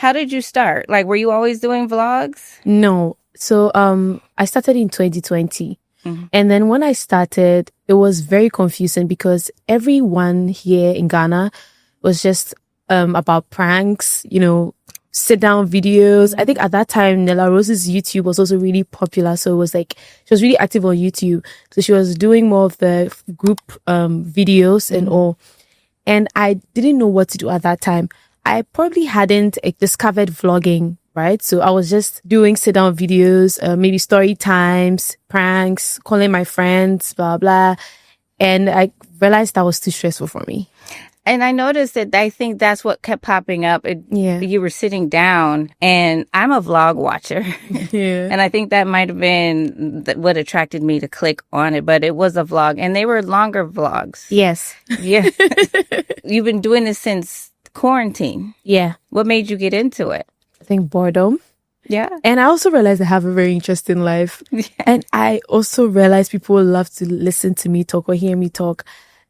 How did you start? Like, were you always doing vlogs? No. So I started in 2020. And then when I started, it was very confusing because everyone here in Ghana was just about pranks, sit down videos. I think at that time, Nella Rose's YouTube was also really popular. So it was like, she was really active on YouTube. So she was doing more of the group videos and all. And I didn't know what to do at that time. I probably hadn't discovered vlogging, right? So I was just doing sit down videos, maybe story times, pranks, calling my friends, blah, blah. And I realized that was too stressful for me. And I noticed that I think that's what kept popping up. You were sitting down, and I'm a vlog watcher. Yeah. And I think that might have been what attracted me to click on it. But it was a vlog, and they were longer vlogs. Yes. Yeah. You've been doing this since quarantine. Yeah. What made you get into it? I think boredom. Yeah. And I also realized I have a very interesting life. Yeah. And I also realized people love to listen to me talk or hear me talk.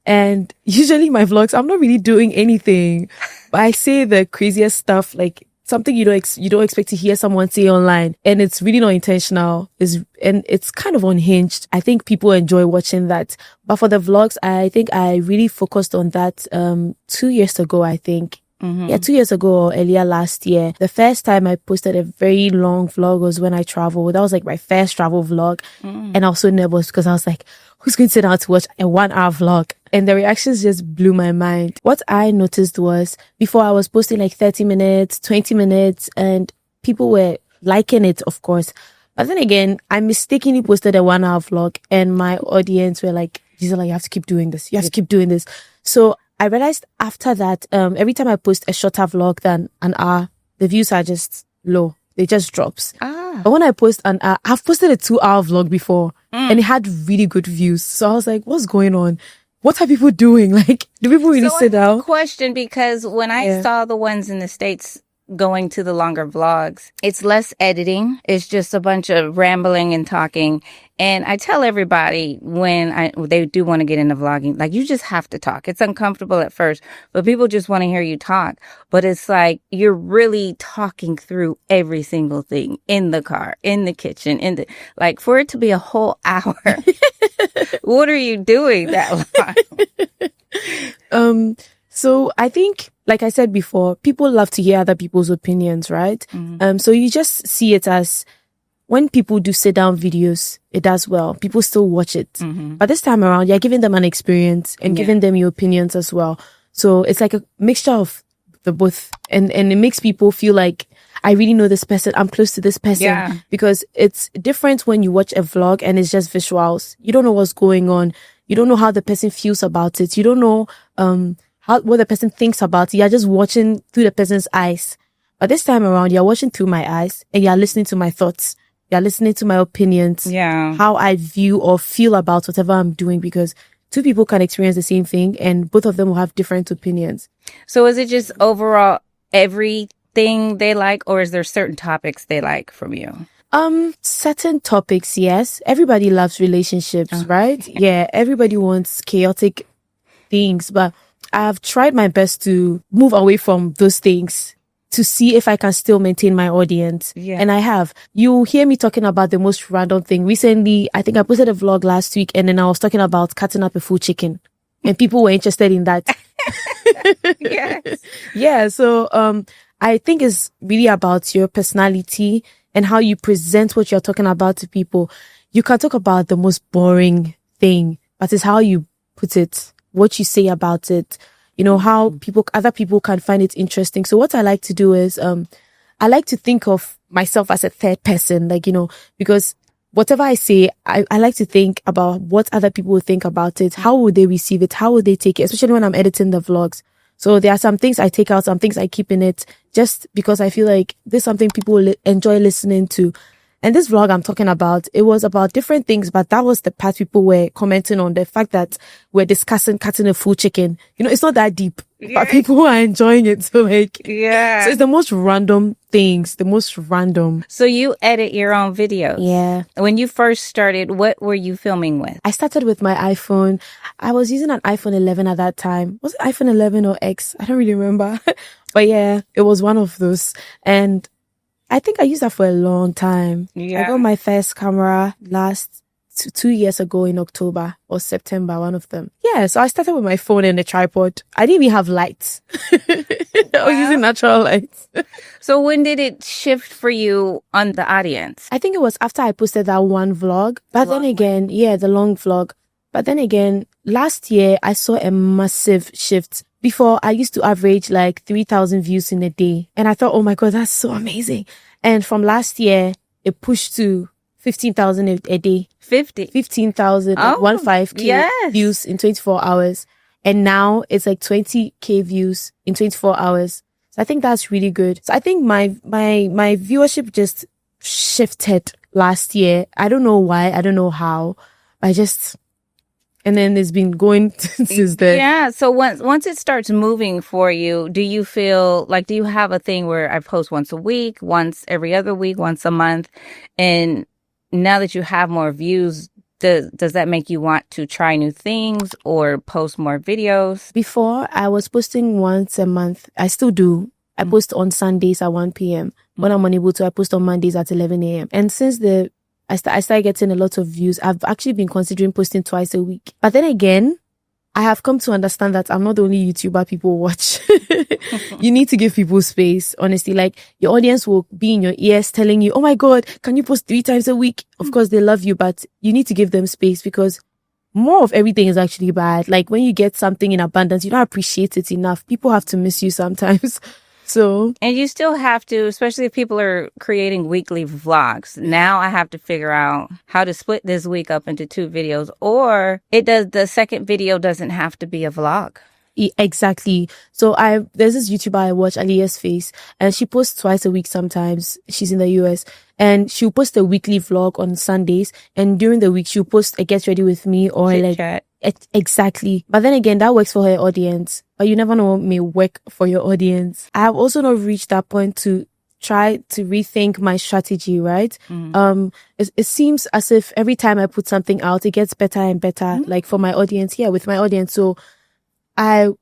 And usually my vlogs, I'm not really doing anything, but I say the craziest stuff, like something you don't expect to hear someone say online, and it's really not intentional. And it's kind of unhinged. I think people enjoy watching that. But for the vlogs, I think I really focused on that 2 years ago, I think. Yeah, 2 years ago or earlier last year. The first time I posted a very long vlog was when I traveled. That was like my first travel vlog. And I was so nervous because I was like, who's going to sit down to watch a 1 hour vlog? And the reactions just blew my mind. What I noticed was before I was posting like 30 minutes, 20 minutes, and people were liking it, of course. But then again, I mistakenly posted a 1 hour vlog and my audience were like, Gisela, you have to keep doing this. You have to keep doing this. So I realized after that, every time I post a shorter vlog than an hour, the views are just low. They just drops. But when I post an hour, I've posted a 2 hour vlog before and it had really good views. So I was like, what's going on? What are people doing? Like, do people really sit down? Question, because when I saw the ones in the States going to the longer vlogs, it's less editing. It's just a bunch of rambling and talking. And I tell everybody when they do want to get into vlogging, like, you just have to talk. It's uncomfortable at first, but people just want to hear you talk. But it's like you're really talking through every single thing in the car, in the kitchen, like for it to be a whole hour. What are you doing that long? So I think, like I said before, people love to hear other people's opinions, right? So you just see it as when people do sit down videos, it does well. People still watch it. But this time around, you're giving them an experience and giving them your opinions as well. So it's like a mixture of the both. And it makes people feel like, I really know this person. I'm close to this person. Yeah. Because it's different when you watch a vlog and it's just visuals. You don't know what's going on. You don't know how the person feels about it. You don't know what the person thinks about it. You're just watching through the person's eyes. But this time around, you're watching through my eyes and you're listening to my thoughts. You're listening to my opinions. Yeah. How I view or feel about whatever I'm doing, because two people can experience the same thing and both of them will have different opinions. So is it just overall everything they like, or is there certain topics they like from you? Certain topics, yes. Everybody loves relationships, right? Yeah. Everybody wants chaotic things, but I've tried my best to move away from those things to see if I can still maintain my audience. Yeah. And I have. You hear me talking about the most random thing. Recently, I think I posted a vlog last week and then I was talking about cutting up a full chicken and people were interested in that. Yes. Yeah. So, I think it's really about your personality and how you present what you're talking about to people. You can talk about the most boring thing, but it's how you put it, what you say about it. You know, how other people can find it interesting. So what I like to do is, I like to think of myself as a third person, like, because whatever I say, I like to think about what other people will think about it. How would they receive it? How would they take it? Especially when I'm editing the vlogs. So there are some things I take out, some things I keep in it, just because I feel like this is something people will enjoy listening to. And this vlog I'm talking about, it was about different things, but that was the part people were commenting on, the fact that we're discussing cutting a full chicken. It's not that deep, but people are enjoying it. So so it's the most random things, the most random. So you edit your own videos? Yeah. When you first started, what were you filming with? I started with my iPhone. I was using an iPhone 11 at that time. Was it iPhone 11 or X? I don't really remember. But yeah, it was one of those. And I think I used that for a long time. Yeah. I got my first camera last 2 years ago in October or September, one of them. Yeah, so I started with my phone and a tripod. I didn't even have lights. I was using natural lights. So when did it shift for you on the audience? I think it was after I posted that one vlog. But then again, yeah, the long vlog. But then again, last year I saw a massive shift. Before, I used to average like 3,000 views in a day. And I thought, oh my God, that's so amazing. And from last year, it pushed to 15,000 a day. 15,000, like 15K views in 24 hours. And now it's like 20K views in 24 hours. So I think that's really good. So I think my viewership just shifted last year. I don't know why. I don't know how. And then it's been going since then. Yeah. So once it starts moving for you, do you feel like, do you have a thing where I post once a week, once every other week, once a month? And now that you have more views, does that make you want to try new things or post more videos? Before, I was posting once a month. I still do. I post on Sundays at 1 p.m. When I'm unable to, I post on Mondays at 11 a.m. And since I started getting a lot of views, I've actually been considering posting twice a week. But then again, I have come to understand that I'm not the only YouTuber people watch. You need to give people space, honestly. Like, your audience will be in your ears telling you, oh my God, can you post 3 times a week? Of course, they love you, but you need to give them space because more of everything is actually bad. Like, when you get something in abundance, you don't appreciate it enough. People have to miss you sometimes. So, and you still have to, especially if people are creating weekly vlogs. Now I have to figure out how to split this week up into 2 videos, or the second video doesn't have to be a vlog. Exactly. So there's this YouTuber I watch, Alia's Face, and she posts twice a week sometimes. She's in the US, and she'll post a weekly vlog on Sundays, and during the week she'll post a get ready with me or Chit-chat. Exactly. But then again, that works for her audience. But you never know what may work for your audience. I have also not reached that point to try to rethink my strategy, right? It seems as if every time I put something out, it gets better and better, like for my audience, with my audience. So I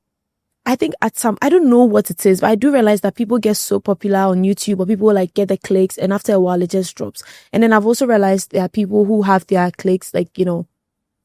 think I don't know what it is, but I do realize that people get so popular on YouTube, or people like get the clicks, and after a while it just drops. And then I've also realized there are people who have their clicks, like,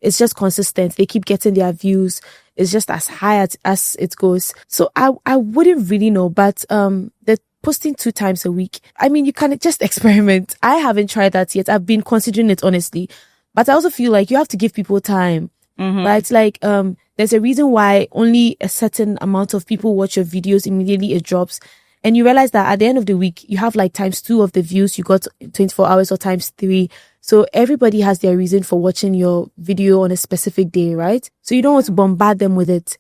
it's just consistent. They keep getting their views. It's just as high as it goes. So I wouldn't really know, but the posting 2 times a week, I mean, you can just experiment. I haven't tried that yet. I've been considering it, honestly, but I also feel like you have to give people time. But it's like there's a reason why only a certain amount of people watch your videos immediately it drops. And you realize that at the end of the week, you have like times 2 of the views you got in 24 hours or times 3. So everybody has their reason for watching your video on a specific day, right? So you don't want to bombard them with it.